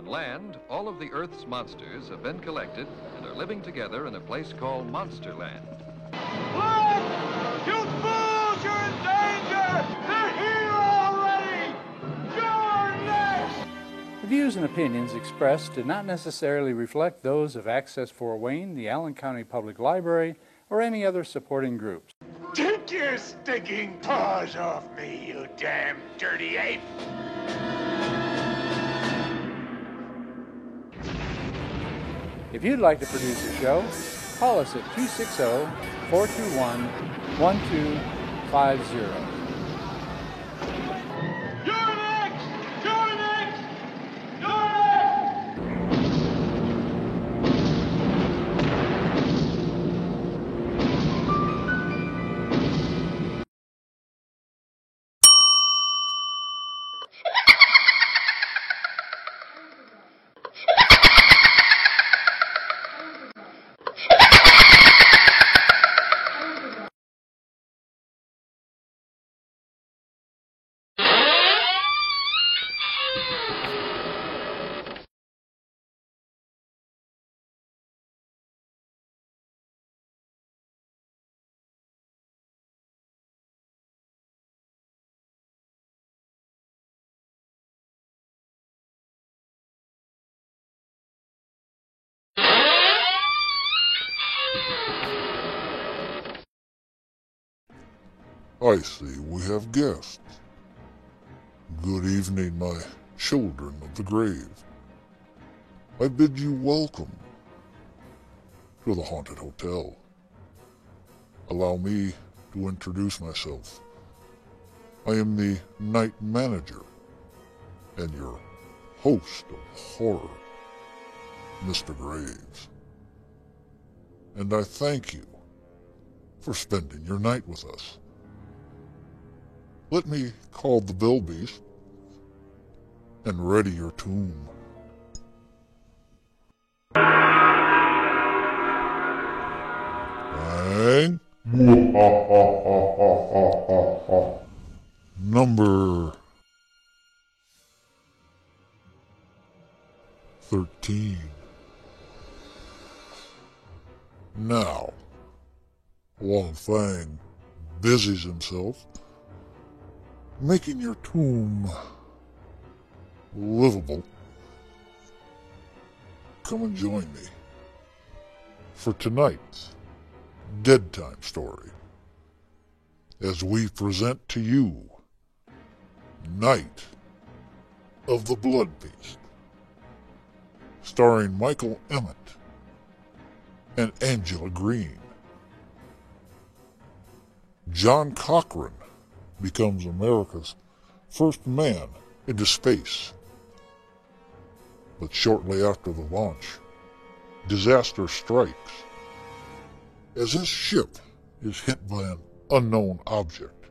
On land, all of the Earth's monsters have been collected and are living together in a place called Monsterland. Look! You fools! You're in danger! They're here already! You're next! The views and opinions expressed do not necessarily reflect those of Access Fort Wayne, the Allen County Public Library, or any other supporting groups. Take your stinking paws off me, you damn dirty ape! If you'd like to produce a show, call us at 260-421-1250. You're next! You're next! You're next! I see we have guests. Good evening, my children of the grave. I bid you welcome to the Haunted Hotel. Allow me to introduce myself. I am the night manager and your host of horror, Mr. Graves. And I thank you for spending your night with us. Let me call the bilbies and ready your tomb. Bang. Number 13. Now, while Fang busies himself making your tomb livable, come and join me for tonight's Dead Time story as we present to you Night of the Blood Beast, starring Michael Emmett and Angela Green. John Cochran becomes America's first man into space. But shortly after the launch, disaster strikes as his ship is hit by an unknown object,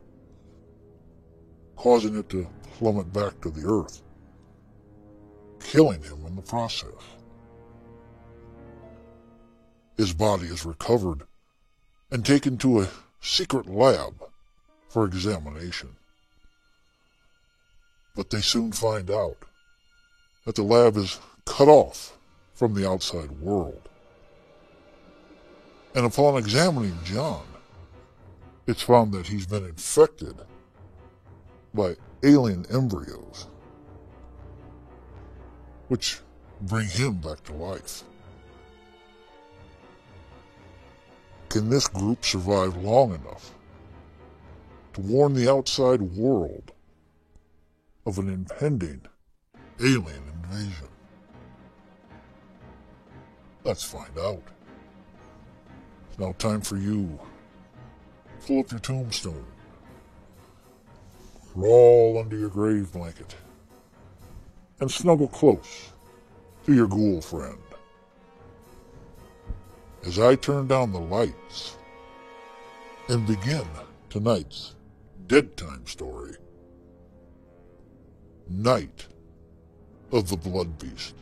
causing it to plummet back to the Earth, killing him in the process. His body is recovered and taken to a secret lab for examination. But they soon find out that the lab is cut off from the outside world. And upon examining John, it's found that he's been infected by alien embryos, which bring him back to life. Can this group survive long enough to warn the outside world of an impending alien invasion? Let's find out. It's now time for you. Pull up your tombstone. Crawl under your grave blanket. And snuggle close to your ghoul friend. As I turn down the lights and begin tonight's Dead Time story, Night of the Blood Beast.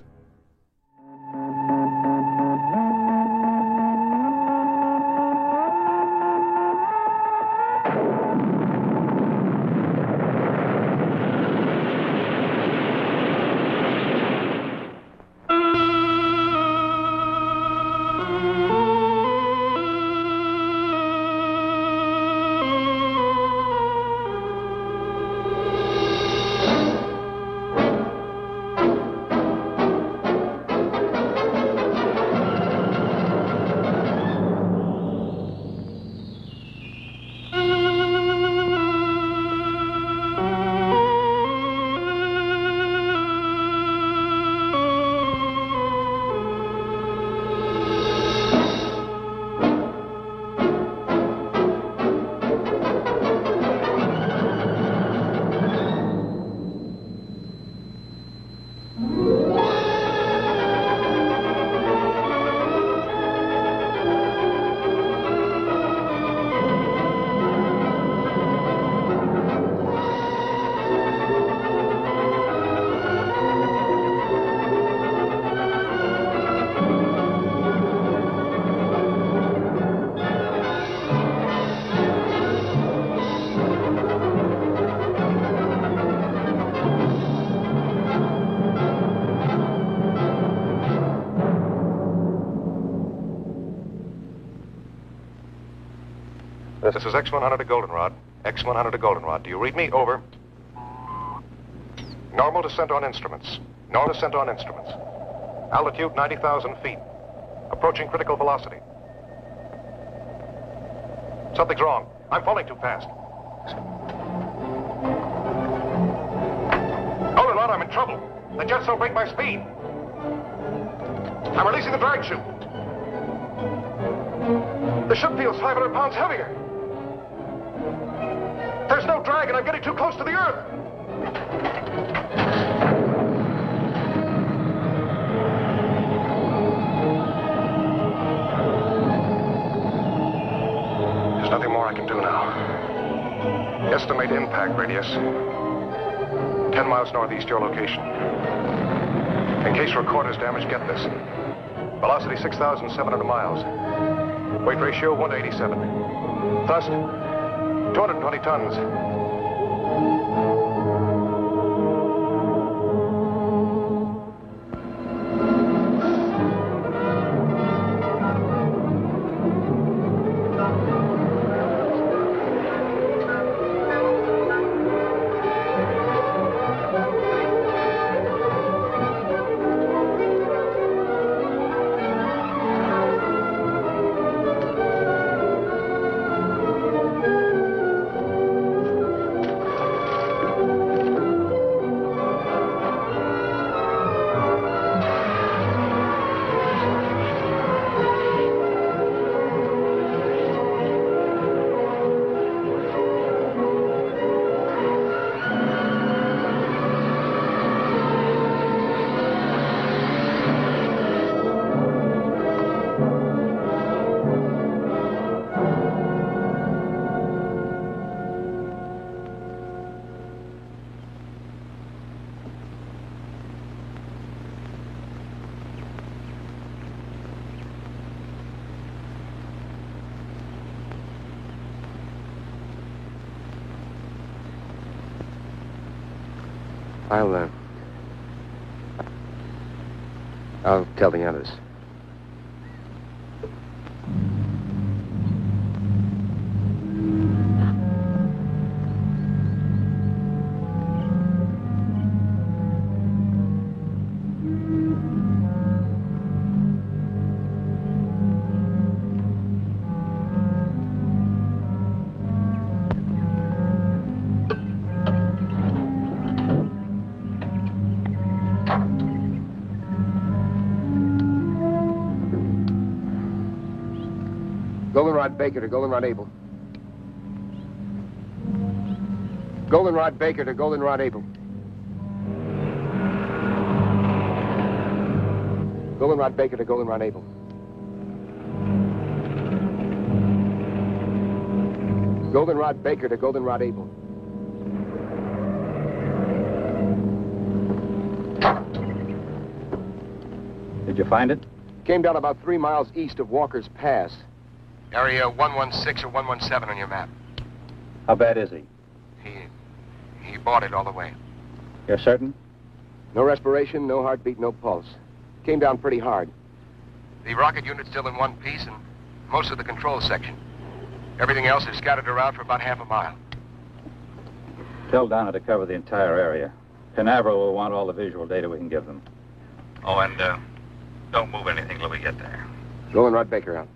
This is X-100 to Goldenrod. X-100 to Goldenrod. Do you read me? Over. Normal descent on instruments. Normal descent on instruments. Altitude 90,000 feet. Approaching critical velocity. Something's wrong. I'm falling too fast. Goldenrod, I'm in trouble. The jets don't break my speed. I'm releasing the drag chute. The ship feels 500 pounds heavier. There's no drag and I'm getting too close to the Earth. There's nothing more I can do now. Estimate impact radius. 10 miles northeast your location. In case recorder's damaged, get this. Velocity 6,700 miles. Weight ratio 1 to 87. Thrust 220 tons. I'll tell the others. Goldenrod Baker to Goldenrod Able. Goldenrod Baker to Goldenrod Able. Goldenrod Baker to Goldenrod Able. Goldenrod Baker to Goldenrod Able. Did you find it? Came down about 3 miles east of Walker's Pass. Area 116 or 117 on your map. How bad is he? He bought it all the way. You're certain? No respiration, no heartbeat, no pulse. Came down pretty hard. The rocket unit's still in one piece and most of the control section. Everything else is scattered around for about half a mile. Tell Donna to cover the entire area. Canaveral will want all the visual data we can give them. Oh, and don't move anything till we get there. Goldenrod Baker out.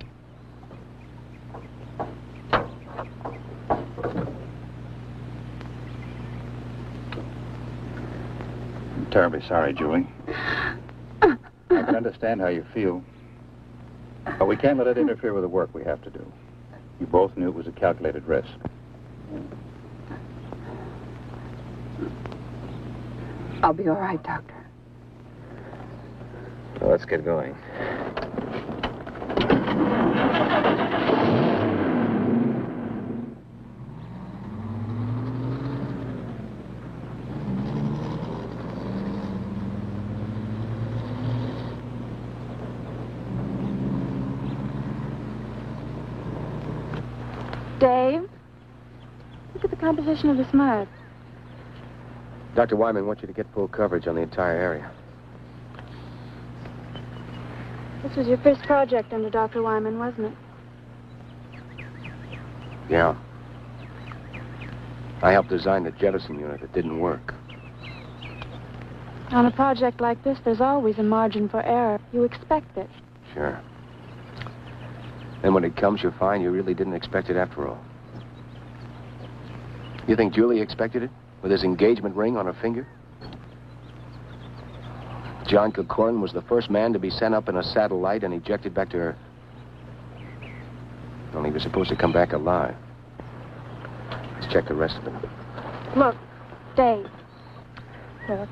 I'm terribly sorry, Julie. I can understand how you feel. But we can't let it interfere with the work we have to do. You both knew it was a calculated risk. I'll be all right, Doctor. Well, let's get going. Dave, look at the composition of this mud. Dr. Wyman wants you to get full coverage on the entire area. This was your first project under Dr. Wyman, wasn't it? Yeah. I helped design the jettison unit that didn't work. On a project like this, there's always a margin for error. You expect it. Sure. Then when it comes, you find you really didn't expect it after all. You think Julie expected it? With his engagement ring on her finger? John Corcoran was the first man to be sent up in a satellite and ejected back to Earth. Well, he was supposed to come back alive. Let's check the rest of it. Look, Dave. Look.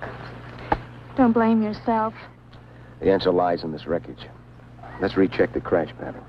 Don't blame yourself. The answer lies in this wreckage. Let's recheck the crash pattern.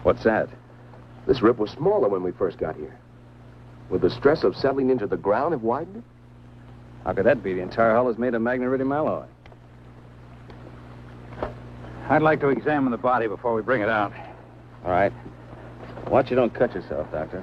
What's that? This rip was smaller when we first got here. Would the stress of settling into the ground have widened it? How could that be? The entire hull is made of magneridium alloy. I'd like to examine the body before we bring it out. All right. Watch you don't cut yourself, Doctor.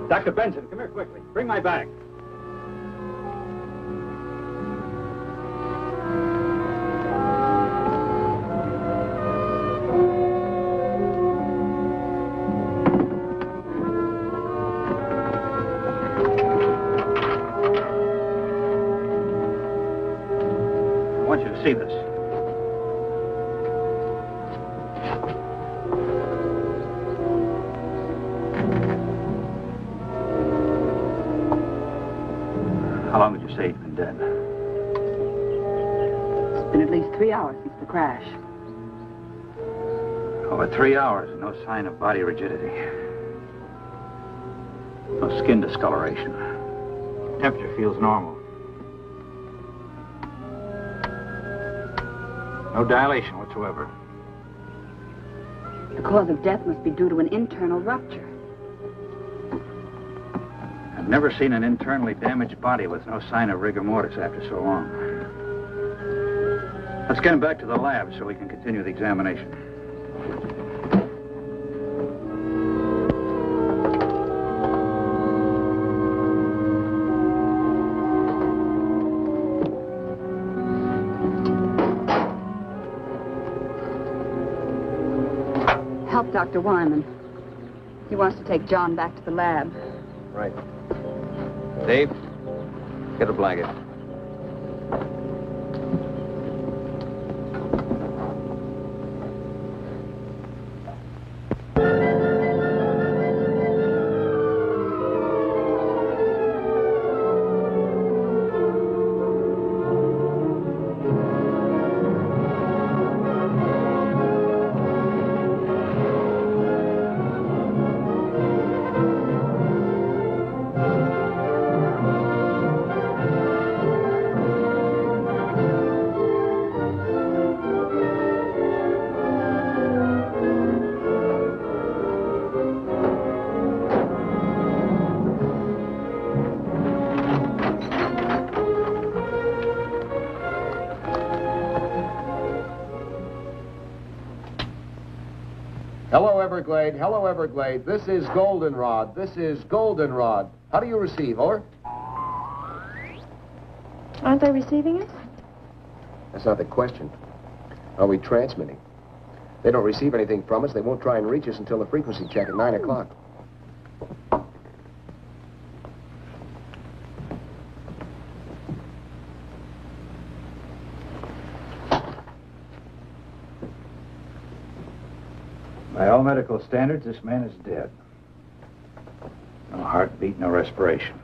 Dr. Benson, come here quickly. Bring my bag. I want you to see this. How long would you say he's been dead? It's been at least 3 hours since the crash. Over 3 hours, no sign of body rigidity. No skin discoloration. Temperature feels normal. No dilation whatsoever. The cause of death must be due to an internal rupture. I've never seen an internally damaged body with no sign of rigor mortis after so long. Let's get him back to the lab so we can continue the examination. Help Dr. Wyman. He wants to take John back to the lab. Right. Dave, get a blanket. Hello, Everglade. Hello, Everglade. This is Goldenrod. This is Goldenrod. How do you receive, over? Aren't they receiving us? That's not the question. Are we transmitting? They don't receive anything from us. They won't try and reach us until the frequency check at 9 o'clock. By all medical standards, this man is dead. No heartbeat, no respiration.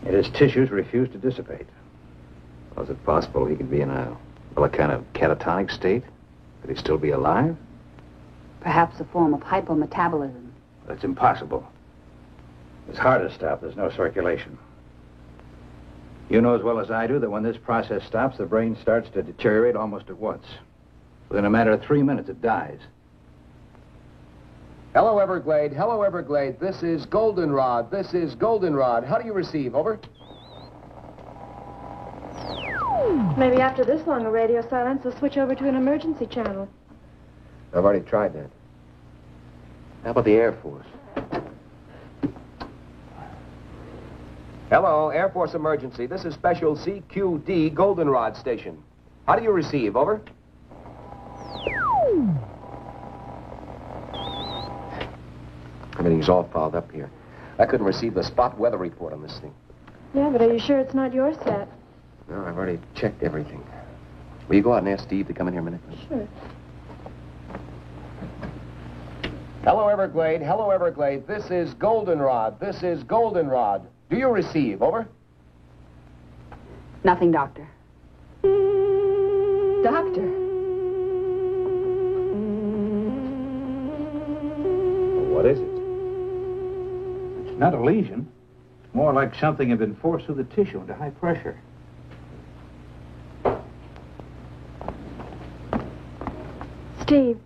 Yet his tissues refuse to dissipate. Was it possible he could be in a kind of catatonic state? Could he still be alive? Perhaps a form of hypometabolism. That's impossible. His heart is stopped. There's no circulation. You know as well as I do that when this process stops, the brain starts to deteriorate almost at once. Within a matter of 3 minutes, it dies. Hello, Everglade. Hello, Everglade. This is Goldenrod. This is Goldenrod. How do you receive? Over. Maybe after this long a radio silence, they'll switch over to an emergency channel. I've already tried that. How about the Air Force? Hello, Air Force emergency. This is Special CQD Goldenrod Station. How do you receive? Over. Everything's all fouled up here. I couldn't receive the spot weather report on this thing. Yeah, but are you sure it's not your set? No, I've already checked everything. Will you go out and ask Steve to come in here a minute? Sure. Hello, Everglade. Hello, Everglade. This is Goldenrod. This is Goldenrod. Do you receive? Over. Nothing, Doctor. Doctor. What is it? It's not a lesion. It's more like something had been forced through the tissue into high pressure. Steve,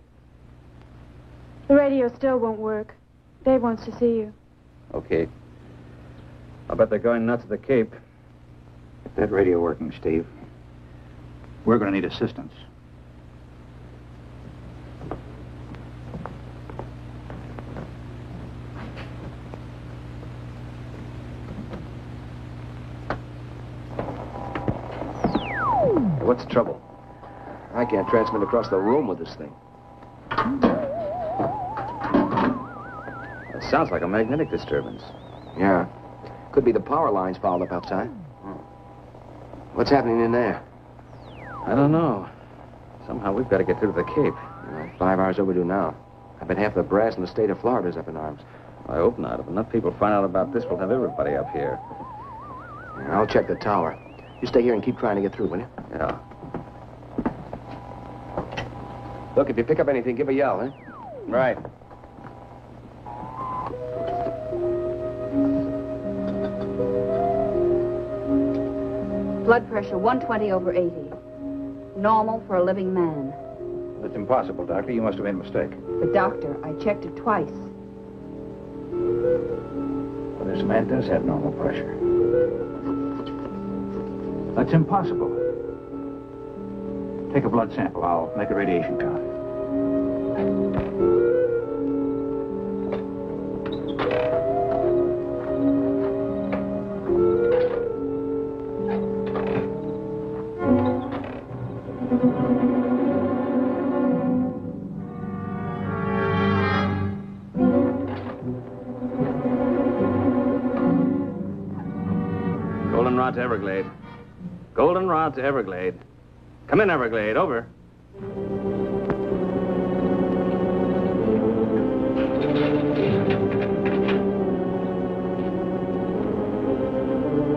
the radio still won't work. Dave wants to see you. Okay. I'll bet they're going nuts at the Cape. Get that radio working, Steve. We're going to need assistance. What's the trouble? I can't transmit across the room with this thing. It sounds like a magnetic disturbance. Yeah. Could be the power lines fouled up outside. What's happening in there? I don't know. Somehow we've got to get through to the Cape. 5 hours overdue now. I bet half the brass in the state of Florida is up in arms. I hope not. If enough people find out about this, we'll have everybody up here. Yeah, I'll check the tower. You stay here and keep trying to get through, will you? Yeah. Look, if you pick up anything, give a yell, eh? Right. Blood pressure 120/80. Normal for a living man. That's impossible, Doctor. You must have made a mistake. But, Doctor, I checked it twice. Well, this man does have normal pressure. That's impossible. Take a blood sample. I'll make a radiation count. Goldenrod to Everglade. Goldenrod to Everglade. Come in, Everglade. Over.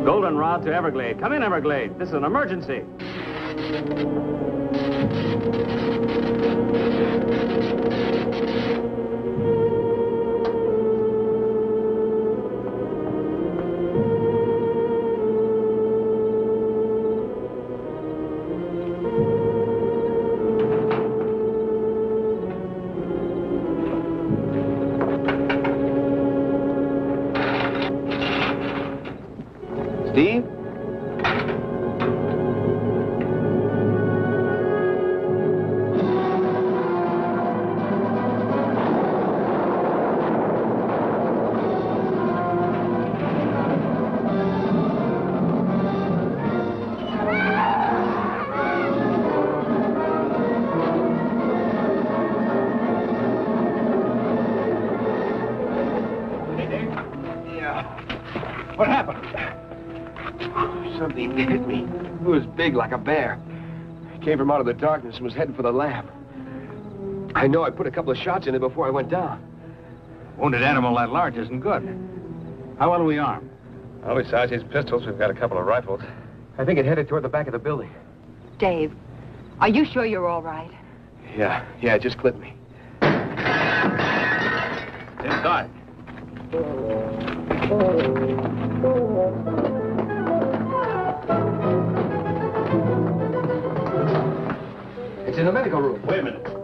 Goldenrod to Everglade. Come in, Everglade. This is an emergency. Steve? What happened? Something hit me. It was big like a bear. came from out of the darkness and was heading for the lab. I know I put a couple of shots in it before I went down. Wounded animal that large isn't good. How well are we armed? Well, besides his pistols, we've got a couple of rifles. I think it headed toward the back of the building. Dave, are you sure you're all right? Yeah, it just clipped me. Inside. It's in the medical room. Wait a minute.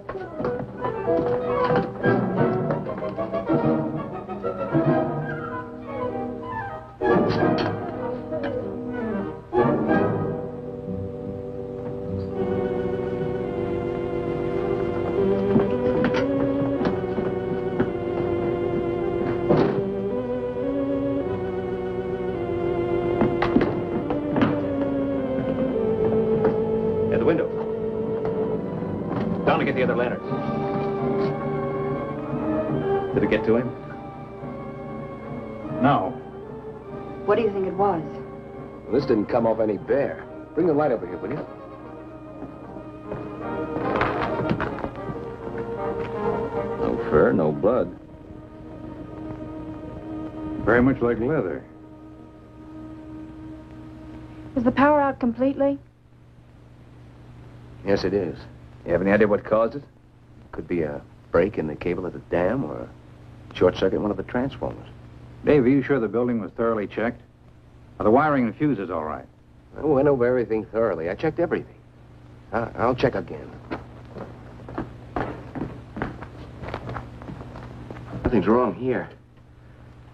At the window. Down to get the other lanterns. Did it get to him? No. What do you think it was? Well, this didn't come off any bear. Bring the light over here, will you? No fur, no blood. Very much like leather. Is the power out completely? Yes, it is. You have any idea what caused it? Could be a break in the cable at the dam or a short circuit in one of the transformers. Dave, are you sure the building was thoroughly checked? Are the wiring and fuses all right? I went over everything thoroughly. I checked everything. I'll check again. Nothing's wrong here.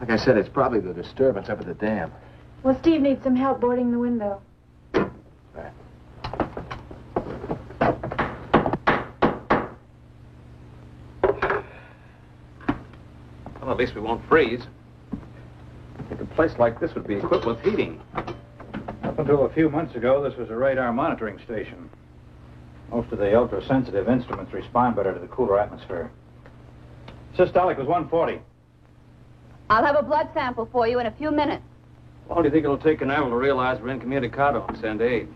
Like I said, it's probably the disturbance up at the dam. Well, Steve needs some help boarding the window. Well, at least we won't freeze. I think a place like this would be equipped with heating. Up until a few months ago, this was a radar monitoring station. Most of the ultra-sensitive instruments respond better to the cooler atmosphere. Systolic was 140. I'll have a blood sample for you in a few minutes. How long do you think it'll take Canaveral to realize we're incommunicado and send aid?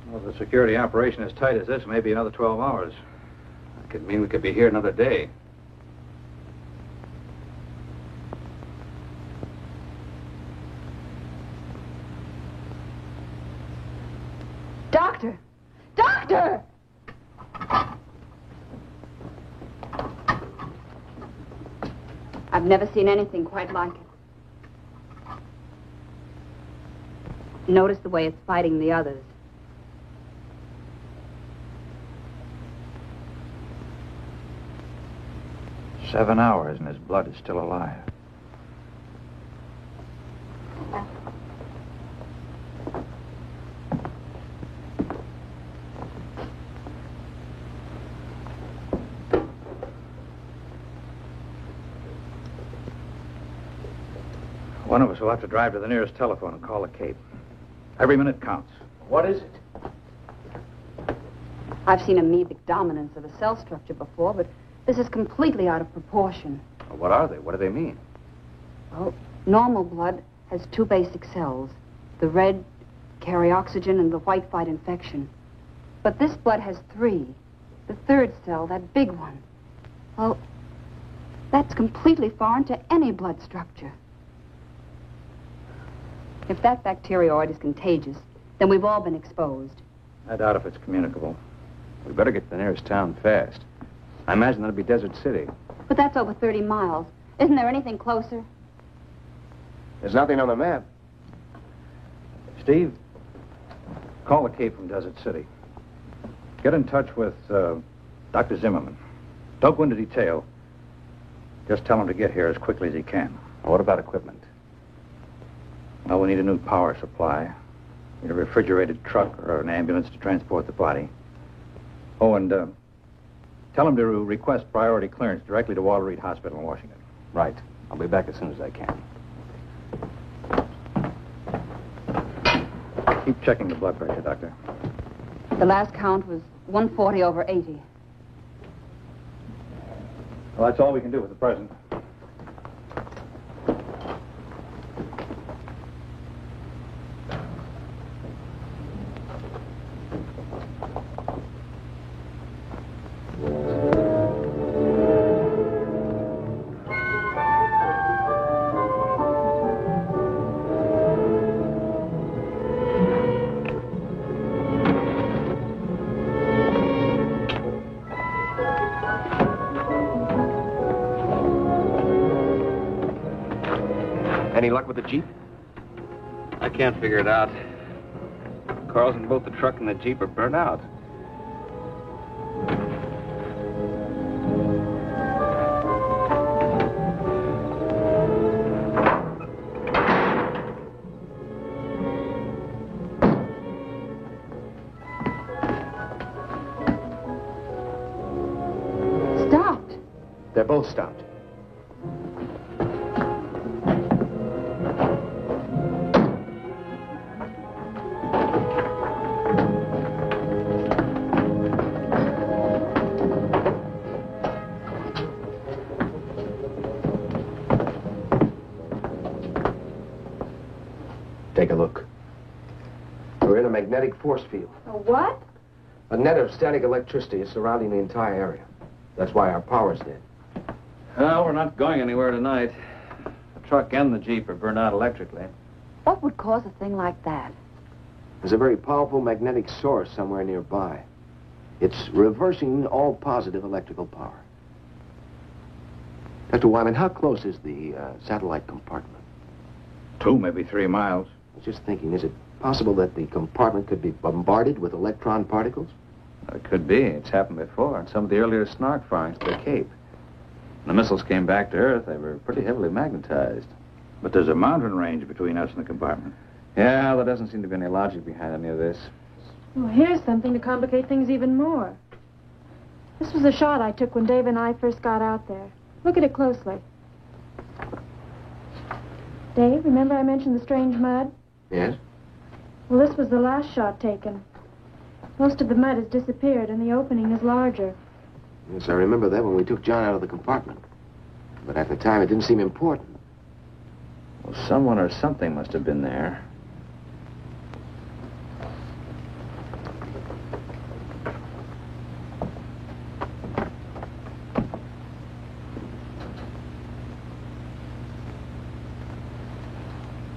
Well, if the security operation is tight as this, maybe another 12 hours. That could mean we could be here another day. Doctor! Doctor! I've never seen anything quite like it. Notice the way it's fighting the others. "7 hours and his blood is still alive. One of us will have to drive to the nearest telephone and call the Cape. Every minute counts. What is it? I've seen amoebic dominance of a cell structure before, but this is completely out of proportion. Well, what are they? What do they mean? Well, normal blood has 2 basic cells. The red carry oxygen and the white fight infection. But this blood has 3. The 3rd cell, that big one. Well, that's completely foreign to any blood structure. If that bacterioid is contagious, then we've all been exposed. I doubt if it's communicable. We better get to the nearest town fast. I imagine that'll be Desert City. But that's over 30 miles. Isn't there anything closer? There's nothing on the map. Steve, call the Cape from Desert City. Get in touch with Dr. Zimmerman. Don't go into detail. Just tell him to get here as quickly as he can. What about equipment? Well, we need a new power supply. Need a refrigerated truck or an ambulance to transport the body. Oh, and tell him to request priority clearance directly to Walter Reed Hospital in Washington. Right. I'll be back as soon as I can. Keep checking the blood pressure, Doctor. The last count was 140/80. Well, that's all we can do for the present. Any luck with the Jeep? I can't figure it out. Cars in both the truck and the Jeep are burnt out. Stopped. They're both stopped. Take a look. We're in a magnetic force field. A what? A net of static electricity is surrounding the entire area. That's why our power's dead. Well, we're not going anywhere tonight. The truck and the Jeep are burned out electrically. What would cause a thing like that? There's a very powerful magnetic source somewhere nearby. It's reversing all positive electrical power. Dr. Wyman, how close is the satellite compartment? 2, maybe 3 miles. I was just thinking, is it possible that the compartment could be bombarded with electron particles? It could be. It's happened before in some of the earlier snark firings to the Cape. When the missiles came back to Earth, they were pretty heavily magnetized. But there's a mountain range between us and the compartment. Yeah, there doesn't seem to be any logic behind any of this. Well, here's something to complicate things even more. This was a shot I took when Dave and I first got out there. Look at it closely. Dave, remember I mentioned the strange mud? Yes? Well, this was the last shot taken. Most of the mud has disappeared and the opening is larger. Yes, I remember that when we took John out of the compartment. But at the time, it didn't seem important. Well, someone or something must have been there.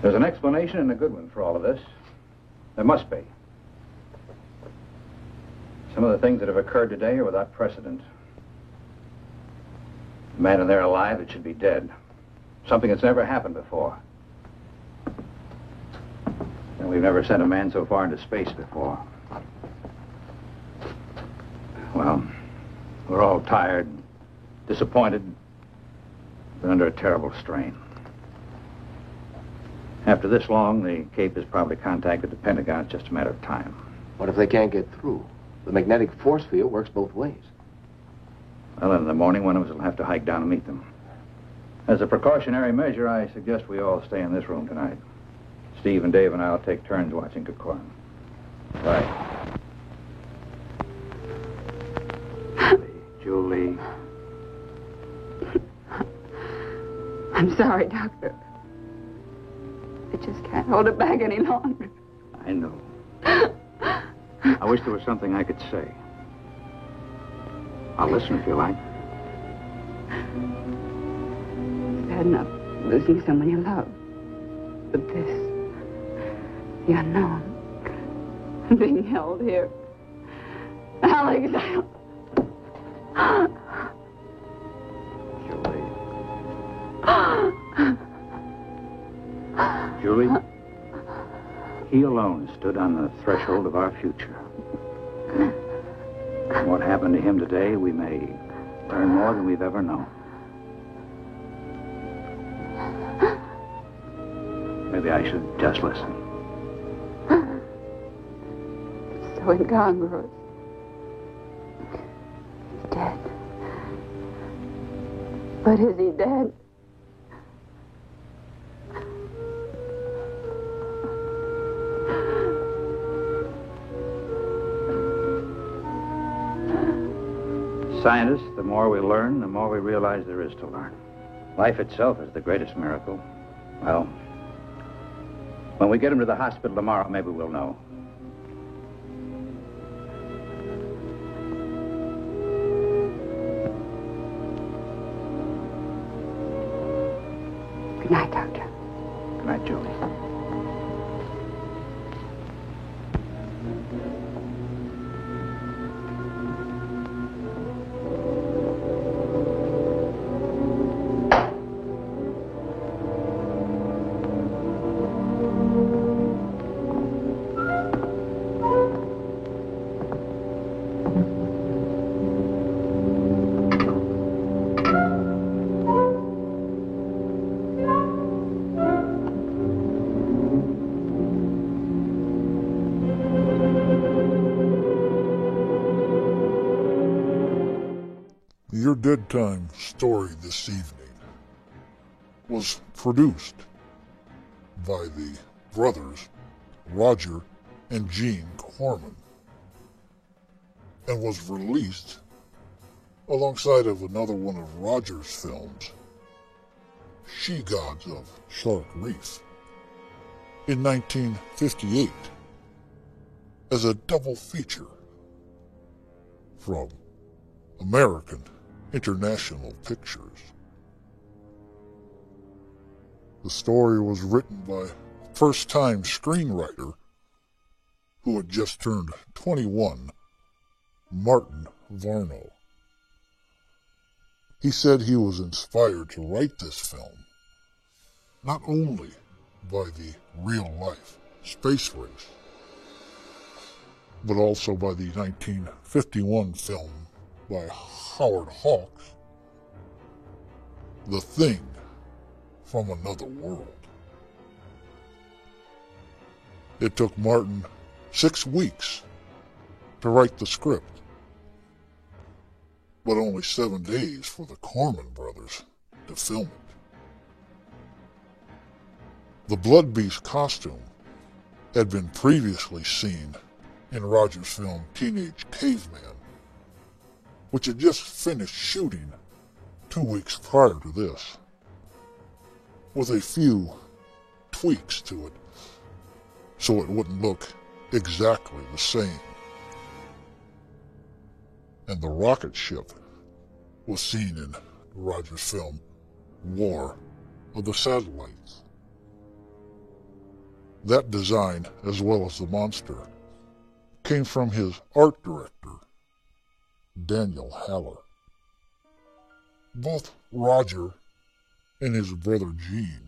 There's an explanation and a good one for all of this. There must be. Some of the things that have occurred today are without precedent. A man in there alive that should be dead. Something that's never happened before. And we've never sent a man so far into space before. Well, we're all tired, disappointed, but under a terrible strain. After this long, the Cape has probably contacted the Pentagon. It's just a matter of time. What if they can't get through? The magnetic force field works both ways. Well, in the morning, one of us will have to hike down and meet them. As a precautionary measure, I suggest we all stay in this room tonight. Steve and Dave and I will take turns watching Kikuan. Right. Julie. I'm sorry, Doctor. I just can't hold it back any longer. I know. I wish there was something I could say. I'll listen if you like. It's bad enough losing someone you love. But this, the unknown, being held here. Alex, Julie, he alone stood on the threshold of our future. And what happened to him today, we may learn more than we've ever known. Maybe I should just listen. so incongruous. He's dead. But is he dead? Scientists, the more we learn, the more we realize there is to learn. Life itself is the greatest miracle. Well, when we get him to the hospital tomorrow, maybe we'll know. Good night, Doctor. Good night, Julie. Your Dead Time story this evening was produced by the brothers Roger and Gene Corman and was released alongside of another one of Roger's films, She Gods of Shark Reef, in 1958 as a double feature from American International Pictures. The story was written by first-time screenwriter who had just turned 21, Martin Varno. He said he was inspired to write this film not only by the real-life space race, but also by the 1951 film by Howard Hawks, The Thing from Another World. It took Martin 6 weeks to write the script, but only 7 days for the Corman brothers to film it. The Blood Beast costume had been previously seen in Roger's film Teenage Caveman, which had just finished shooting 2 weeks prior to this, with a few tweaks to it so it wouldn't look exactly the same. And the rocket ship was seen in Roger's film War of the Satellites. That design, as well as the monster, came from his art director, Daniel Haller. Both Roger and his brother Gene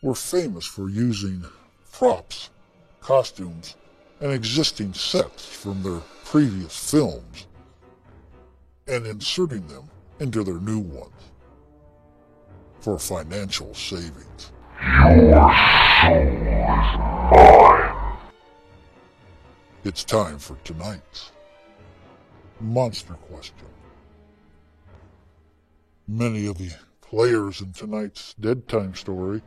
were famous for using props, costumes, and existing sets from their previous films and inserting them into their new ones for financial savings. Your soul is mine. It's time for tonight's Monster Question. Many of the players in tonight's Dead Time story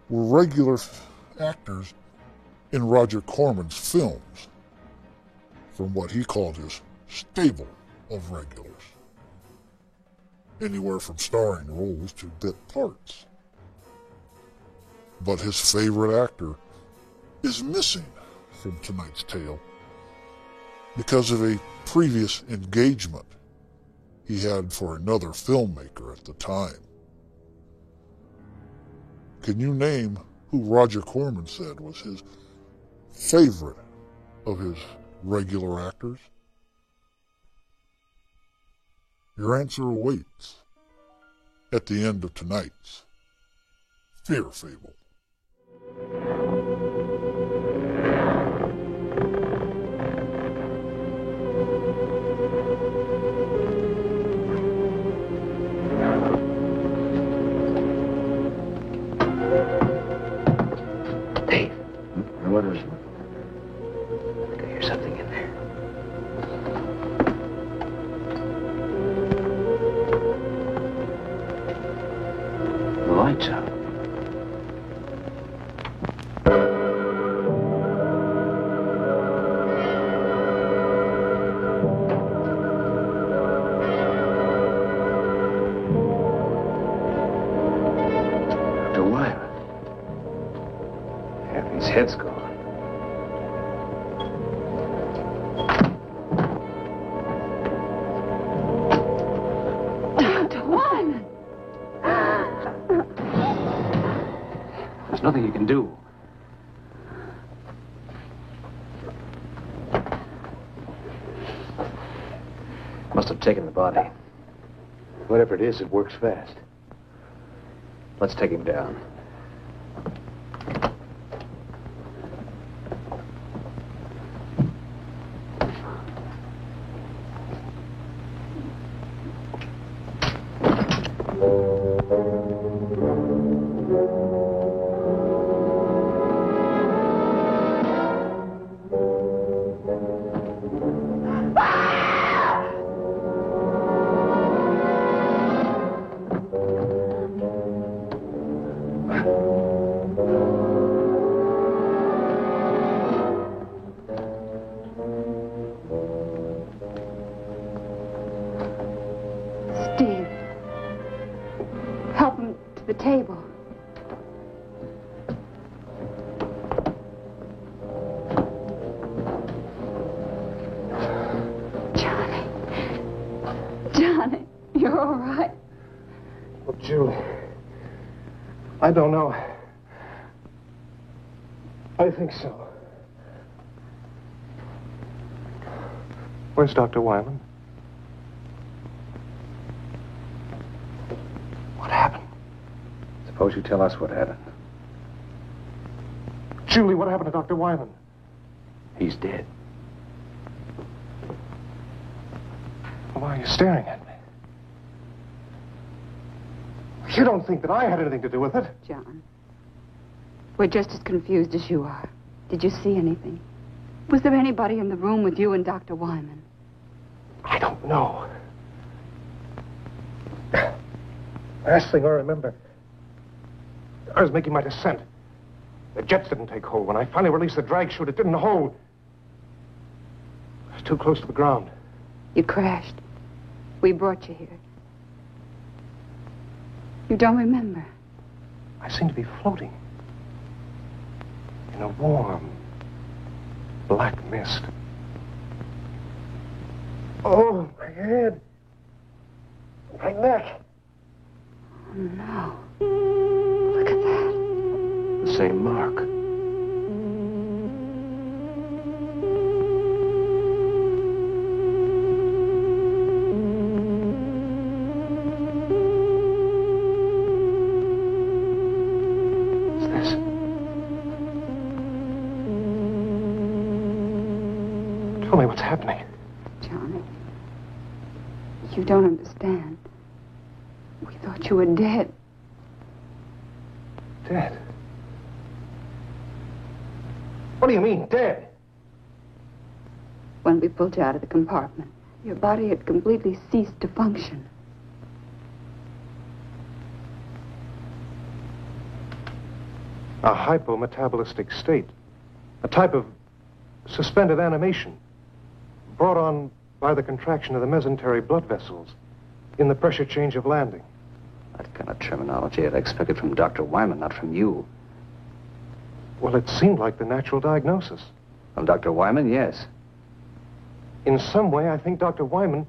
were regular actors in Roger Corman's films, from what he called his stable of regulars, anywhere from starring roles to bit parts. But his favorite actor is missing from tonight's tale because of a previous engagement he had for another filmmaker at the time. Can you name who Roger Corman said was his favorite of his regular actors? Your answer awaits at the end of tonight's Fear Fable. Dave, what is it? I think I hear something in there. The light's out. His head's gone. Dr. Wyman! There's nothing you can do. Must have taken the body. Whatever it is, it works fast. Let's take him down. table. Johnny, you're all right. Well, Julie, I don't know. I think so. Where's Dr. Wyman? What happened? Suppose you tell us what happened. Julie, what happened to Dr. Wyman? He's dead. Why are you staring at me? You don't think that I had anything to do with it? John, we're just as confused as you are. Did you see anything? Was there anybody in the room with you and Dr. Wyman? I don't know. Last thing I remember, I was making my descent. The jets didn't take hold. When I finally released the drag chute, it didn't hold. I was too close to the ground. You crashed. We brought you here. You don't remember? I seemed to be floating in a warm, black mist. Oh, my head. My neck. Oh, no. Look at that. The same mark. Tell me what's happening. Johnny, you don't understand. We thought you were dead. Dead? What do you mean, dead? When we pulled you out of the compartment, your body had completely ceased to function. A hypometabolistic state. A type of suspended animation brought on by the contraction of the mesenteric blood vessels in the pressure change of landing. That kind of terminology I'd expected from Dr. Wyman, not from you. Well, it seemed like the natural diagnosis. From Dr. Wyman, yes. In some way, I think Dr. Wyman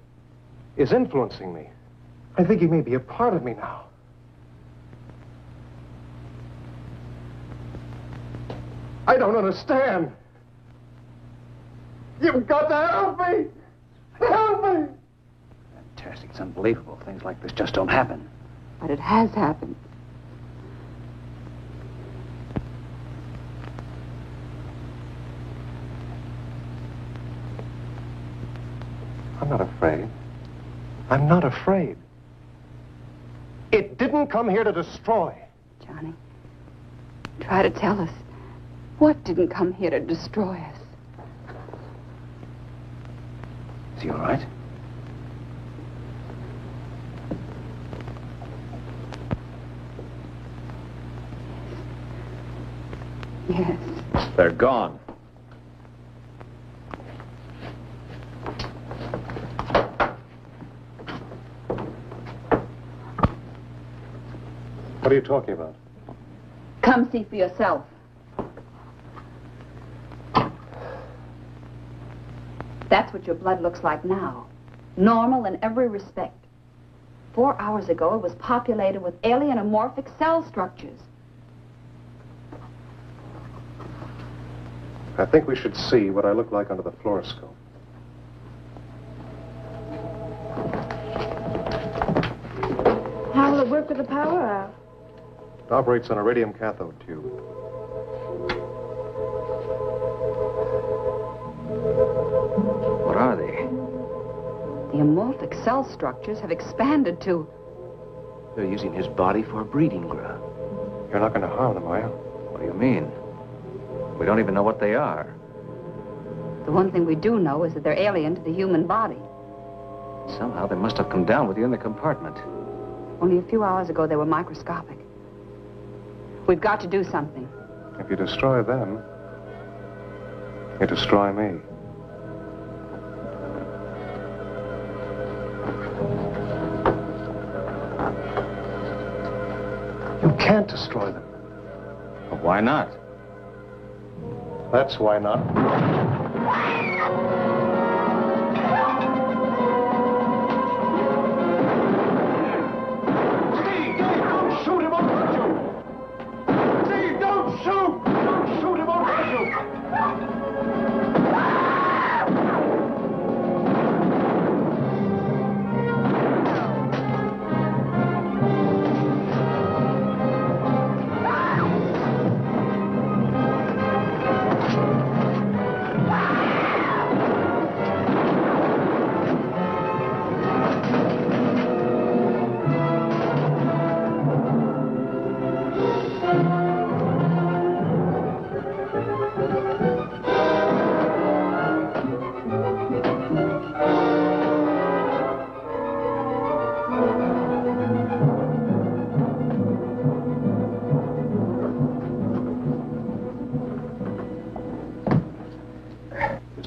is influencing me. I think he may be a part of me now. I don't understand. You've got to help me! Help me! Fantastic. It's unbelievable. Things like this just don't happen. But it has happened. I'm not afraid. I'm not afraid. It didn't come here to destroy. Johnny, try to tell us. What didn't come here to destroy us? Is he all right? Yes. They're gone. What are you talking about? Come see for yourself. That's what your blood looks like now. Normal in every respect. 4 hours ago, it was populated with alien amorphic cell structures. I think we should see what I look like under the fluoroscope. How will it work with the power out? It operates on a radium cathode tube. What are they? The amorphic cell structures have expanded to... They're using his body for a breeding ground. You're not going to harm them, are you? What do you mean? We don't even know what they are. The one thing we do know is that they're alien to the human body. Somehow they must have come down with you in the compartment. Only a few hours ago, they were microscopic. We've got to do something. If you destroy them, you destroy me. You can't destroy them. Well, why not? That's why not. Steve, don't shoot him, I'll hurt you! Steve, don't shoot! Don't shoot him, I'll hurt you!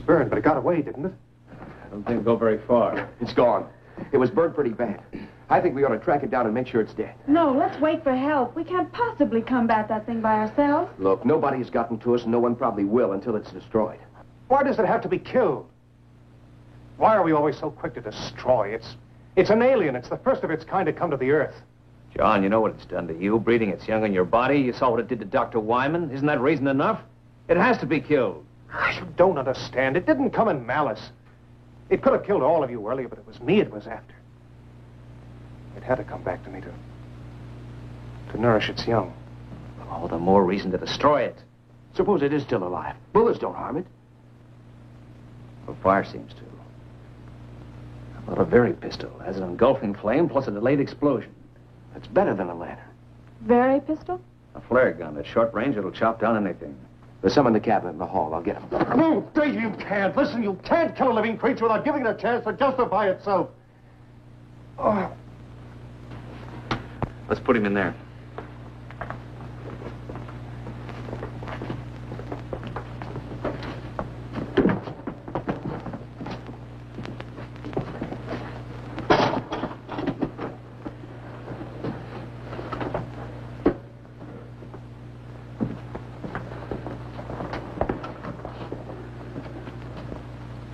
Burned, but it got away, didn't it? I don't think it'll go very far. It's gone. It was burned pretty bad. I think we ought to track it down and make sure it's dead. No, let's wait for help. We can't possibly combat that thing by ourselves. Look, nobody's gotten to us, and no one probably will until it's destroyed. Why does it have to be killed? Why are we always so quick to destroy? It's an alien. It's the first of its kind to come to the Earth. John, you know what it's done to you, breeding its young in your body. You saw what it did to Dr. Wyman. Isn't that reason enough? It has to be killed. You don't understand. It didn't come in malice. It could have killed all of you earlier, but it was me it was after. It had to come back to me to nourish its young. All the more reason to destroy it. Suppose it is still alive. Bullets don't harm it. Well, fire seems to. How about a very pistol? Has an engulfing flame plus a delayed explosion. That's better than a lantern. Very pistol? A flare gun. At short range, it'll chop down anything. There's some in the cabinet in the hall. I'll get them. No, Dave, you can't. Listen, you can't kill a living creature without giving it a chance to justify itself. Oh. Let's put him in there.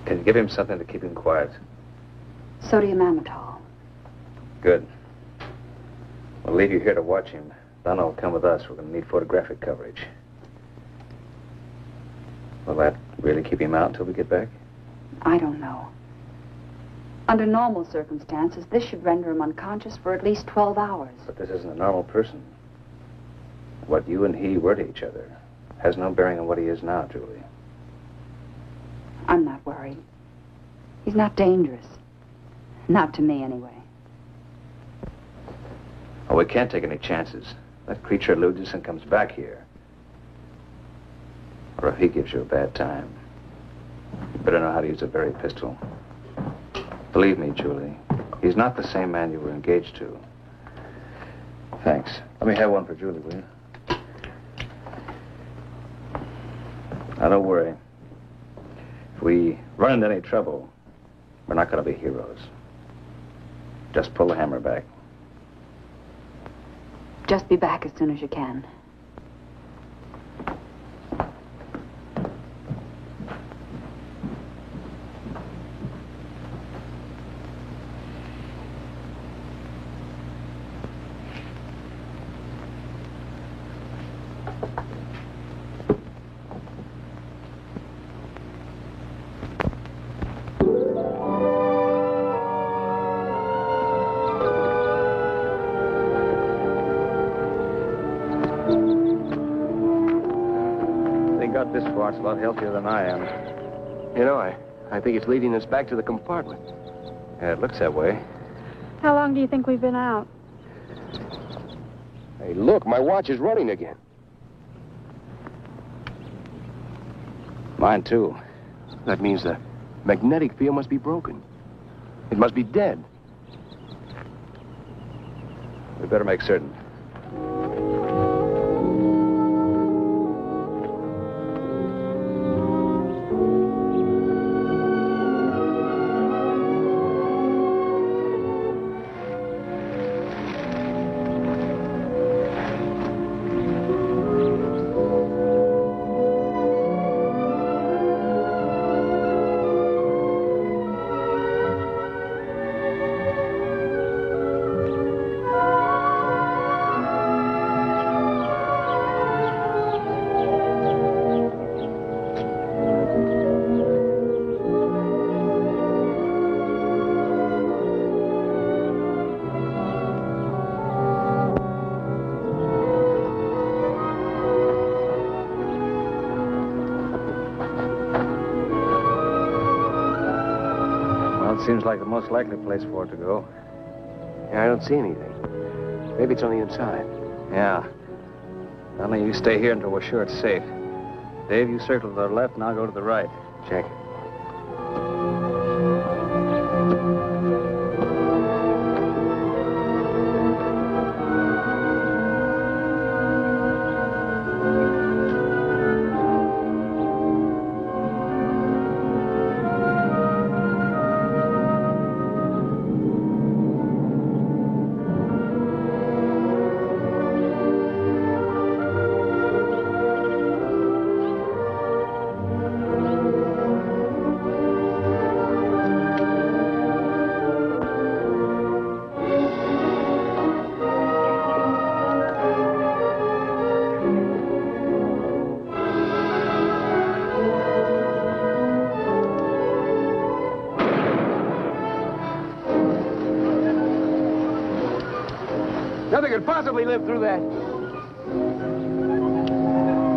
Can you give him something to keep him quiet? Sodium amytal. Good. We'll leave you here to watch him. Donna will come with us. We're going to need photographic coverage. Will that really keep him out until we get back? I don't know. Under normal circumstances, this should render him unconscious for at least 12 hours. But this isn't a normal person. What you and he were to each other has no bearing on what he is now, Julie. I'm not worried. He's not dangerous. Not to me, anyway. Oh, we can't take any chances. That creature eludes us and comes back here. Or if he gives you a bad time, you better know how to use a very pistol. Believe me, Julie, he's not the same man you were engaged to. Thanks. Let me have one for Julie, will you? Now, don't worry. If we run into any trouble, we're not going to be heroes. Just pull the hammer back. Just be back as soon as you can. This far, it's a lot healthier than I am. You know, I think it's leading us back to the compartment. Yeah, it looks that way. How long do you think we've been out? Hey, look, my watch is running again. Mine, too. That means the magnetic field must be broken. It must be dead. We better make certain. Seems like the most likely place for it to go. Yeah, I don't see anything. Maybe it's on the inside. Yeah. Only you stay here until we're sure it's safe. Dave, you circle to the left, and I'll go to the right. Check. Nothing could possibly live through that.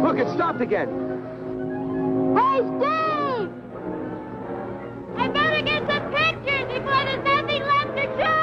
Look, it stopped again. Hey, Steve! I better get some pictures before there's nothing left to shoot!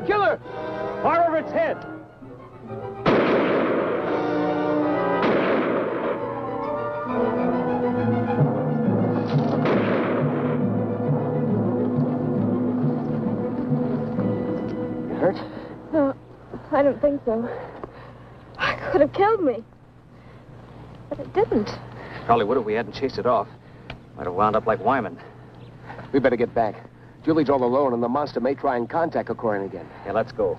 Kill her! Fire over its head! You hurt? No, I don't think so. It could have killed me. But it didn't. Probably would if we hadn't chased it off. Might have wound up like Wyman. We better get back. Julie's all alone, and the monster may try and contact O'Corin again. Yeah, let's go.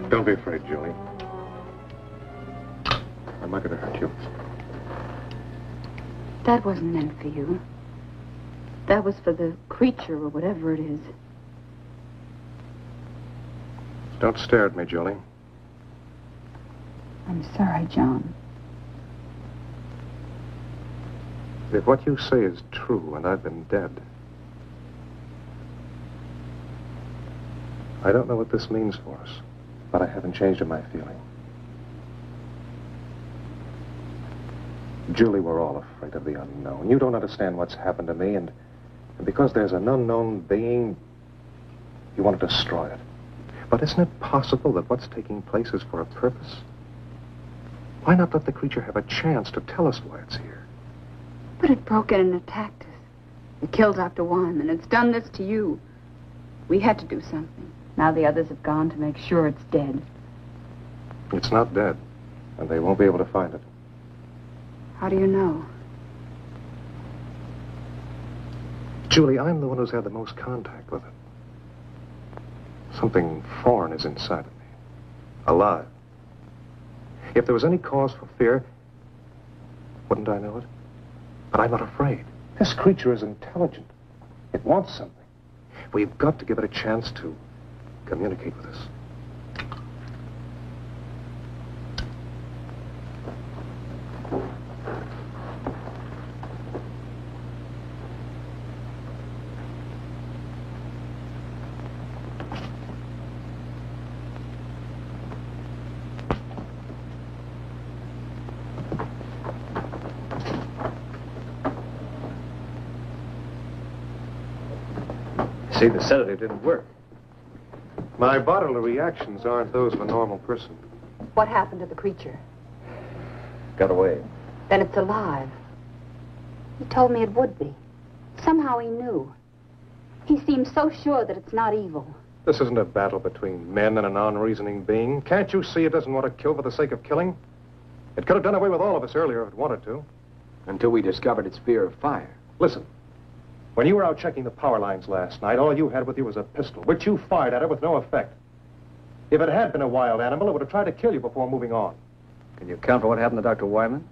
Don't be afraid, Julie. I'm not going to hurt you. That wasn't meant for you. That was for the creature or whatever it is. Don't stare at me, Julie. I'm sorry, John. If what you say is true and I've been dead, I don't know what this means for us, but I haven't changed in my feeling. Julie, we're all afraid of the unknown. You don't understand what's happened to me, and because there's an unknown being, you want to destroy it. But isn't it possible that what's taking place is for a purpose? Why not let the creature have a chance to tell us why it's here? But it broke in and attacked us. It killed Dr. Wyman. It's done this to you. We had to do something. Now the others have gone to make sure it's dead. It's not dead, and they won't be able to find it. How do you know? Julie, I'm the one who's had the most contact with it. Something foreign is inside of me. Alive. If there was any cause for fear, wouldn't I know it? But I'm not afraid. This creature is intelligent. It wants something. We've got to give it a chance to communicate with us. See, the sedative didn't work. My bodily reactions aren't those of a normal person. What happened to the creature? Got away. Then it's alive. You told me it would be. Somehow he knew. He seems so sure that it's not evil. This isn't a battle between men and a non-reasoning being. Can't you see it doesn't want to kill for the sake of killing? It could have done away with all of us earlier if it wanted to. Until we discovered its fear of fire. Listen, when you were out checking the power lines last night, all you had with you was a pistol, which you fired at it with no effect. If it had been a wild animal, it would have tried to kill you before moving on. Can you account for what happened to Dr. Wyman?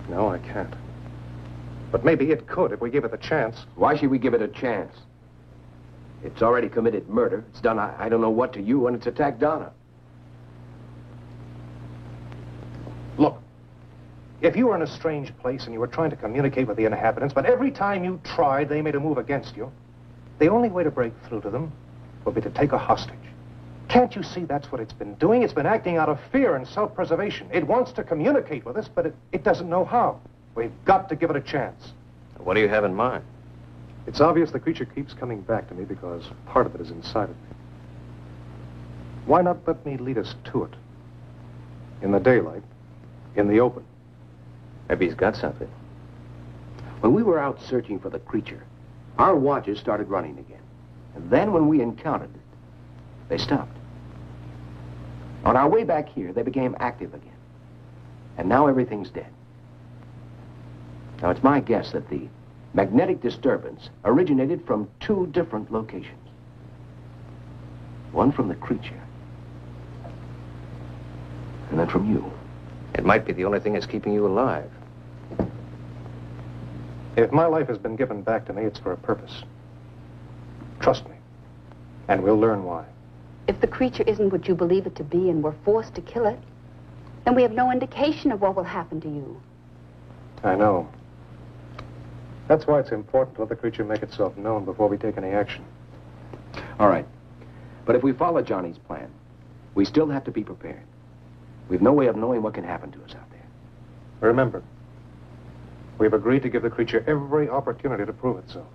No, I can't. But maybe it could if we gave it the chance. Why should we give it a chance? It's already committed murder. It's done I don't know what to you, and it's attacked Donna. Look, if you were in a strange place and you were trying to communicate with the inhabitants, but every time you tried, they made a move against you, the only way to break through to them would be to take a hostage. Can't you see that's what it's been doing? It's been acting out of fear and self-preservation. It wants to communicate with us, but it doesn't know how. We've got to give it a chance. What do you have in mind? It's obvious the creature keeps coming back to me because part of it is inside of me. Why not let me lead us to it? In the daylight, in the open. Maybe he's got something. When we were out searching for the creature, our watches started running again. And then when we encountered it, they stopped. On our way back here, they became active again. And now everything's dead. Now, it's my guess that the magnetic disturbance originated from 2 different locations. One from the creature, and then from you. It might be the only thing that's keeping you alive. If my life has been given back to me, it's for a purpose. Trust me, and we'll learn why. If the creature isn't what you believe it to be and we're forced to kill it, then we have no indication of what will happen to you. I know. That's why it's important to let the creature make itself known before we take any action. All right. But if we follow Johnny's plan, we still have to be prepared. We've no way of knowing what can happen to us out there. Remember, we've agreed to give the creature every opportunity to prove itself.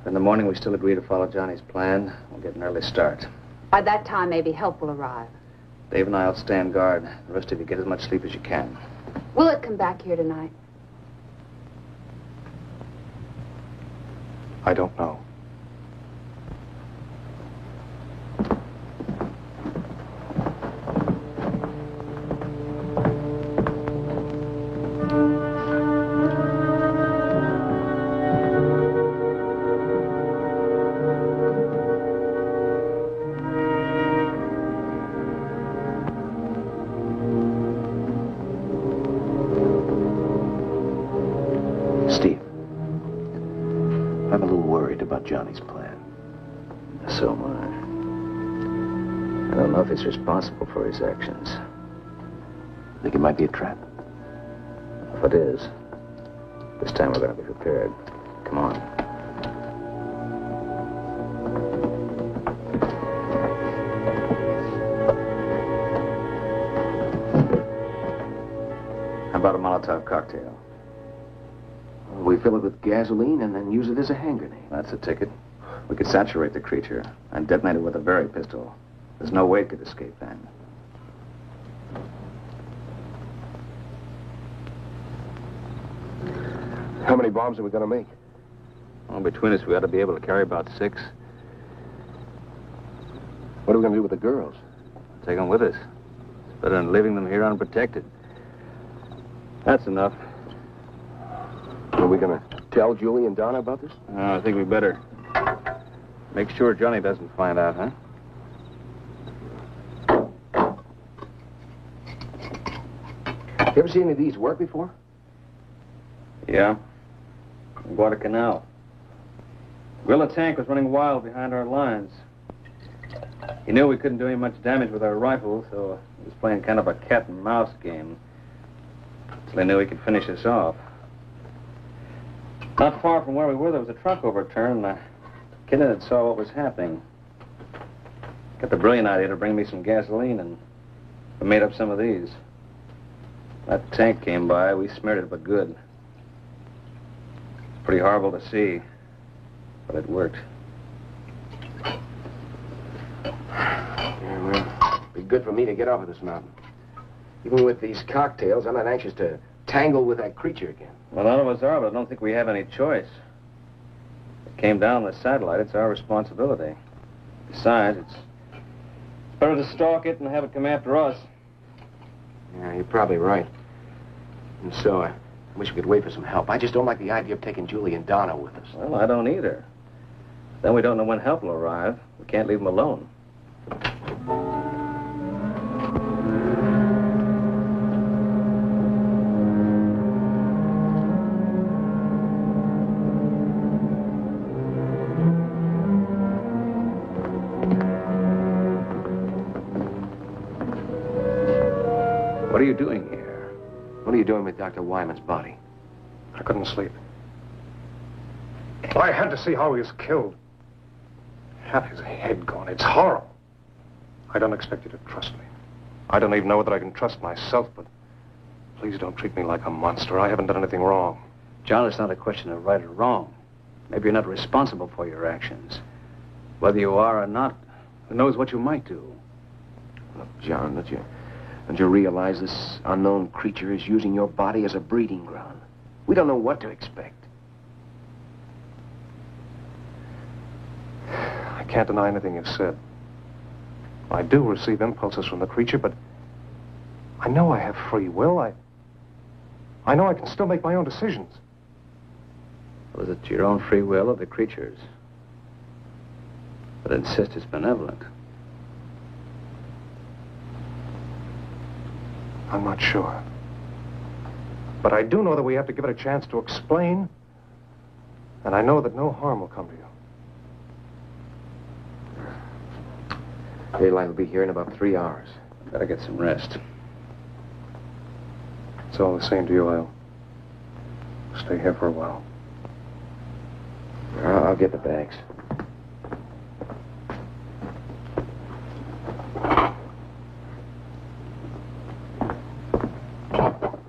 In the morning, we still agree to follow Johnny's plan. We'll get an early start. By that time, maybe help will arrive. Dave and I will stand guard. The rest of you get as much sleep as you can. Will it come back here tonight? I don't know. Steve, I'm a little worried about Johnny's plan. So am I. I don't know if he's responsible for his actions. Think it might be a trap? If it is, this time we're going to be prepared. Come on. How about a Molotov cocktail? We fill it with gasoline and then use it as a hand grenade. That's a ticket. We could saturate the creature and detonate it with a Berry pistol. There's no way it could escape then. How many bombs are we going to make? Well, between us, we ought to be able to carry about 6. What are we going to do with the girls? Take them with us. It's better than leaving them here unprotected. That's enough. Are we going to tell Julie and Donna about this? I think we better. Make sure Johnny doesn't find out, huh? You ever seen any of these work before? Yeah. Guadalcanal. Guerrilla tank was running wild behind our lines. He knew we couldn't do any much damage with our rifles, so he was playing kind of a cat and mouse game. Until he knew he could finish us off. Not far from where we were, there was a truck overturned, and the kid in it saw what was happening. Got the brilliant idea to bring me some gasoline, and we made up some of these. That tank came by, we smeared it, but good. Pretty horrible to see, but it worked. Yeah, well, it'd be good for me to get off of this mountain. Even with these cocktails, I'm not anxious to tangle with that creature again. Well, none of us are, but I don't think we have any choice. It came down the satellite. It's our responsibility. Besides, it's better to stalk it and have it come after us. Yeah, you're probably right. And so, I wish we could wait for some help. I just don't like the idea of taking Julie and Donna with us. Well, I don't either. Then we don't know when help will arrive. We can't leave them alone. What are you doing here? What are you doing with Dr. Wyman's body? I couldn't sleep. I had to see how he was killed. Half his head gone. It's horrible. I don't expect you to trust me. I don't even know whether I can trust myself, but please don't treat me like a monster. I haven't done anything wrong. John, it's not a question of right or wrong. Maybe you're not responsible for your actions. Whether you are or not, who knows what you might do? Look, John, don't you realize this unknown creature is using your body as a breeding ground? We don't know what to expect. I can't deny anything you've said. I do receive impulses from the creature, but I know I have free will. I know I can still make my own decisions. Was it your own free will or the creature's? But insist it's benevolent. I'm not sure. But I do know that we have to give it a chance to explain, and I know that no harm will come to you. Daylight will be here in about 3 hours. Better get some rest. It's all the same to you. I'll stay here for a while. I'll get the bags.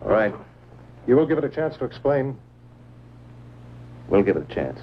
All right. You will give it a chance to explain. We'll give it a chance.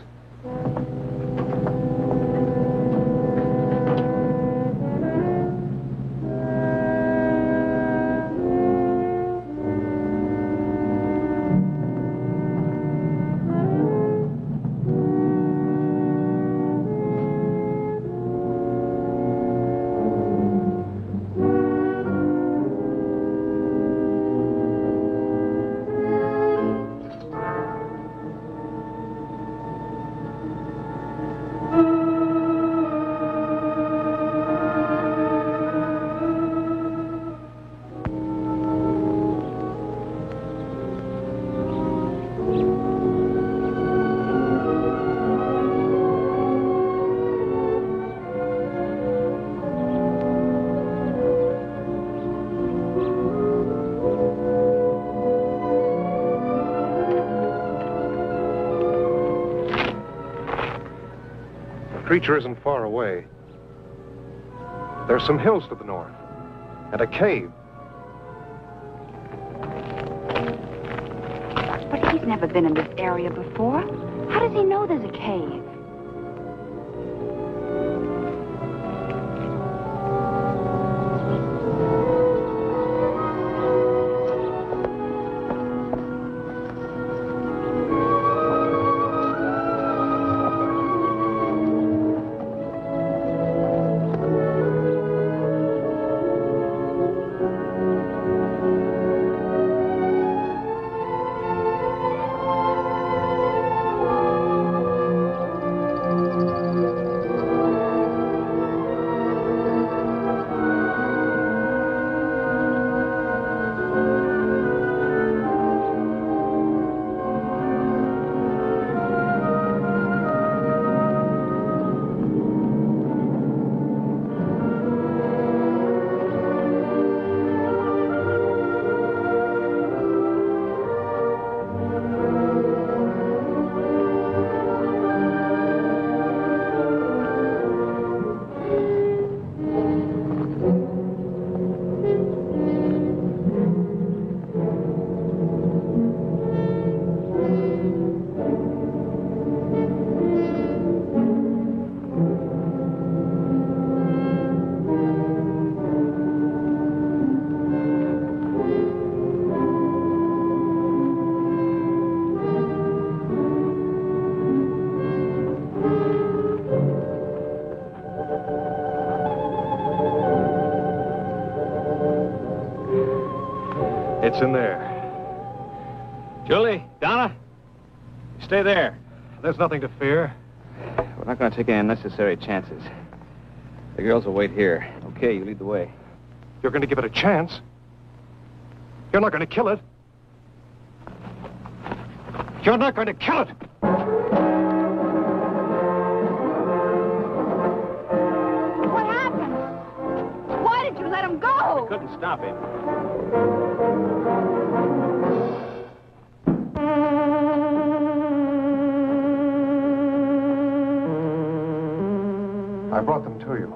The creature isn't far away. There's some hills to the north, and a cave. But he's never been in this area before. How does he know there's a cave? gets in there. Julie, Donna, stay there. There's nothing to fear. We're not going to take any unnecessary chances. The girls will wait here. Okay, you lead the way. You're going to give it a chance? You're not going to kill it? You're not going to kill it! What happened? Why did you let him go? We couldn't stop him. I brought them to you.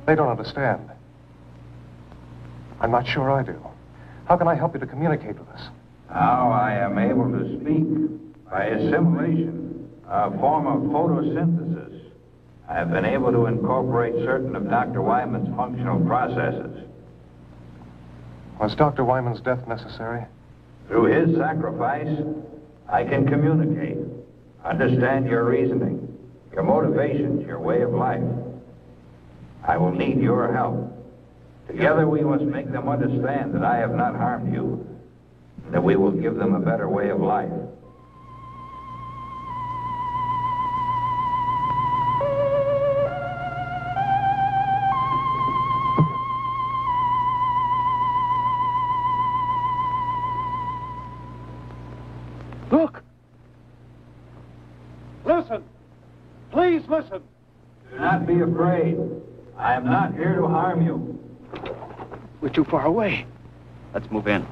They don't understand. I'm not sure I do. How can I help you to communicate with us? Now I am able to speak by assimilation, a form of photosynthesis. I have been able to incorporate certain of Dr. Wyman's functional processes. Was Dr. Wyman's death necessary? Through his sacrifice, I can communicate, understand your reasoning, your motivations, your way of life. I will need your help. Together we must make them understand that I have not harmed you, that we will give them a better way of life. Look! Listen! Please listen! Do not be afraid. I am not here to harm you. We're too far away. Let's move in.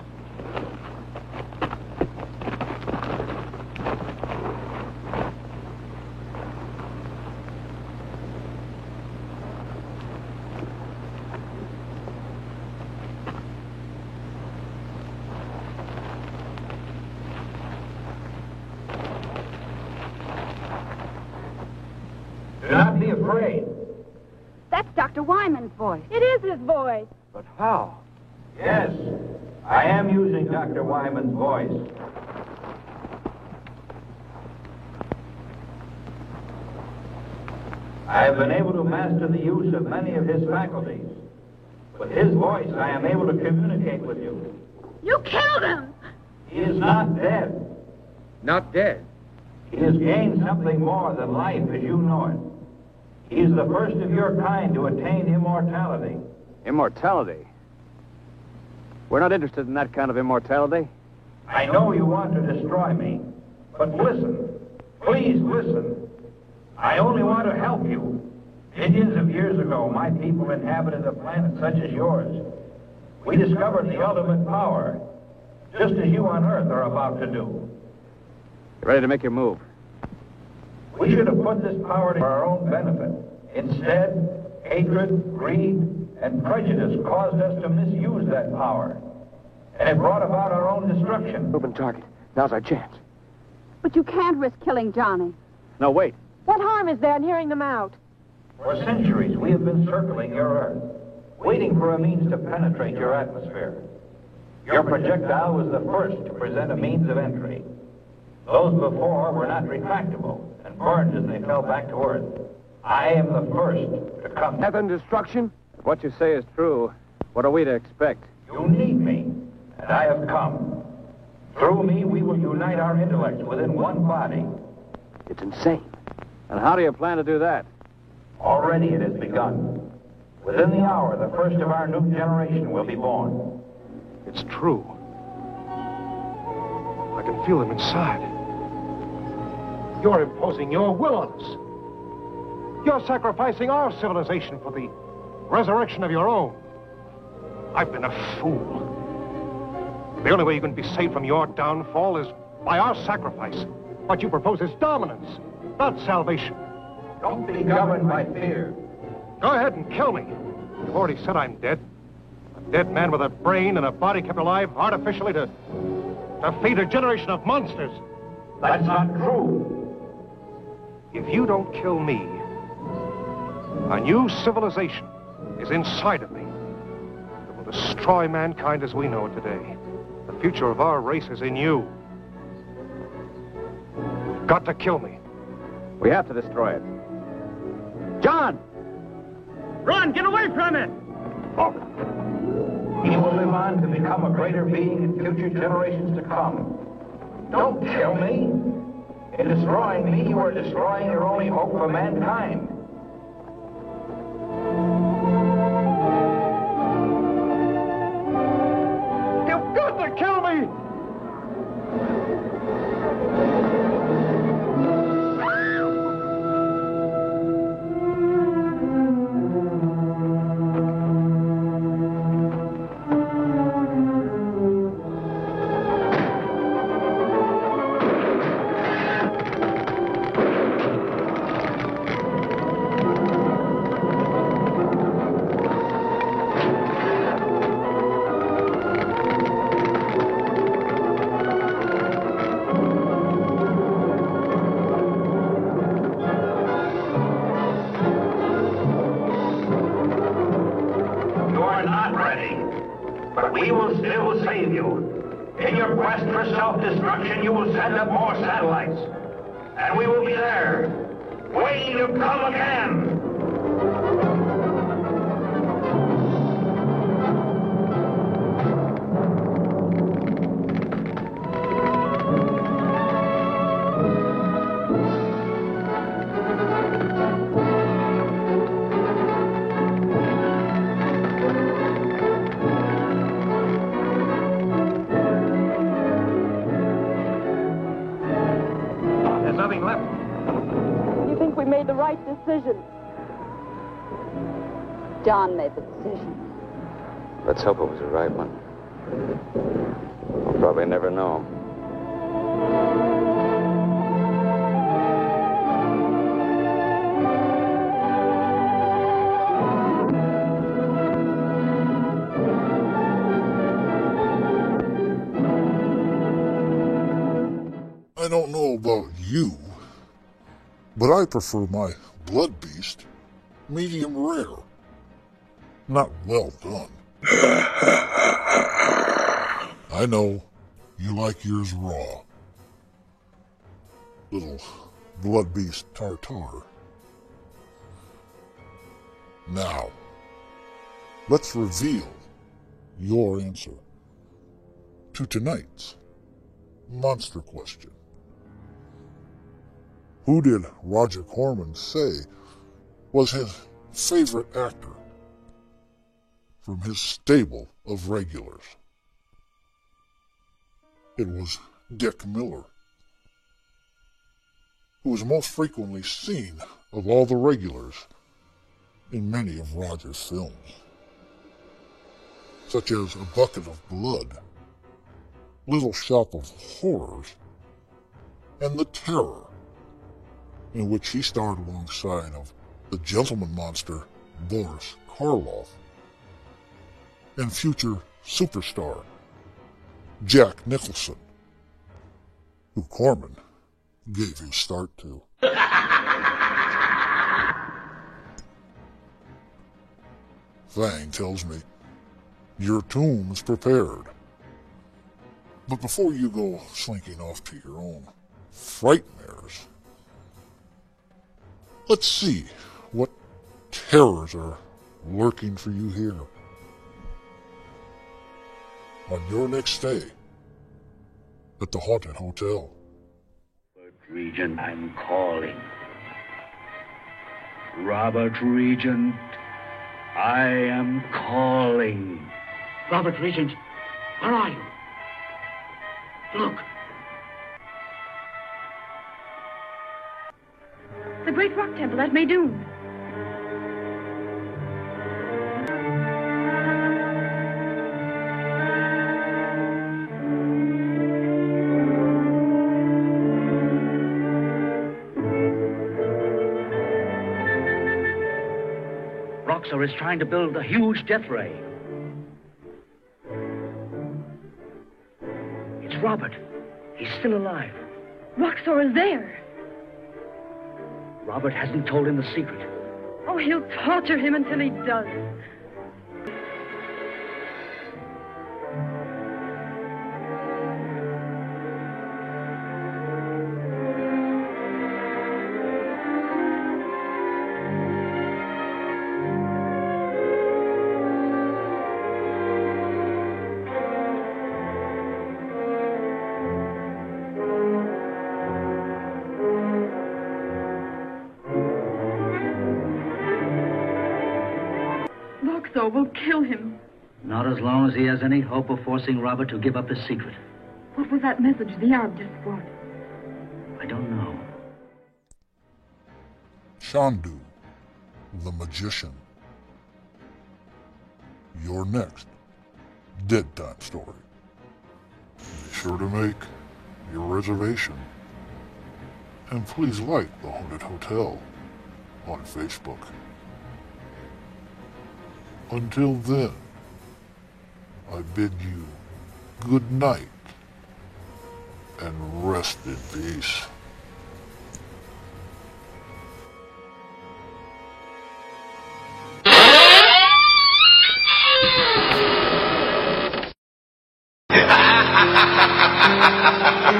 Do not be afraid. That's Dr. Wyman's voice. It is his voice. But how? Yes, I am using Dr. Wyman's voice. I have been able to master the use of many of his faculties. With his voice, I am able to communicate with you. You killed him! He is not dead. Not dead. He has gained something more than life as you know it. He is the first of your kind to attain immortality. Immortality? We're not interested in that kind of immortality. I know you want to destroy me, but listen. Please listen. I only want to help you. Millions of years ago, my people inhabited a planet such as yours. We discovered the ultimate power, just as you on Earth are about to do. You ready to make your move? We should have put this power to our own benefit. Instead, hatred, greed, and prejudice caused us to misuse that power. And it brought about our own destruction. Open target. Now's our chance. But you can't risk killing Johnny. No, wait. What harm is there in hearing them out? For centuries, we have been circling your Earth, waiting for a means to penetrate your atmosphere. Your projectile was the first to present a means of entry. Those before were not retractable and burned as they fell back to Earth. I am the first to come. Death and destruction? If what you say is true, what are we to expect? You need me, and I have come. Through me, we will unite our intellects within one body. It's insane. And how do you plan to do that? Already it has begun. Within the hour, the first of our new generation will be born. It's true. I can feel them inside. You're imposing your will on us. You're sacrificing our civilization for the resurrection of your own. I've been a fool. The only way you can be saved from your downfall is by our sacrifice. What you propose is dominance, not salvation. Don't be governed by fear. Go ahead and kill me. You've already said I'm dead. A dead man with a brain and a body kept alive artificially to feed a generation of monsters. That's not true. If you don't kill me, a new civilization is inside of me. It will destroy mankind as we know it today. The future of our race is in you. You've got to kill me. We have to destroy it. John! Run! Get away from it! He will live on on to become a greater being in future generations to come. Don't kill me. In destroying me, you are destroying your only hope for mankind. You've got to kill me! We will still save you. In your quest for self-destruction, you will send up more satellites. And we will be there, waiting to come again. The right decision. John made the decision. Let's hope it was the right one. We'll probably never know. I don't know about you, but I prefer my blood beast medium rare, not well done. I know you like yours raw. Little blood beast tartare. Now, let's reveal your answer to tonight's monster question. Who did Roger Corman say was his favorite actor from his stable of regulars? It was Dick Miller, who was most frequently seen of all the regulars in many of Roger's films, such as A Bucket of Blood, Little Shop of Horrors, and The Terror, in which he starred alongside of the gentleman monster Boris Karloff, and future superstar Jack Nicholson, who Corman gave his start to. Fang tells me your tomb's prepared. But before you go slinking off to your own frightmares, let's see what terrors are lurking for you here on your next stay at the Haunted Hotel. Robert Regent, I'm calling. Robert Regent, I am calling. Robert Regent, where are you? Look. The great rock temple at Maydoun. Roxor is trying to build a huge death ray. It's Robert. He's still alive. Roxor is there. Robert hasn't told him the secret. Oh, he'll torture him until he does. Roxo will kill him. Not as long as he has any hope of forcing Robert to give up his secret. What was that message the Arab just brought? I don't know. Shandu, the magician. Your next Dead Time story. Be sure to make your reservation. And please like The Haunted Hotel on Facebook. Until then, I bid you good night and rest in peace. Ha ha ha ha ha!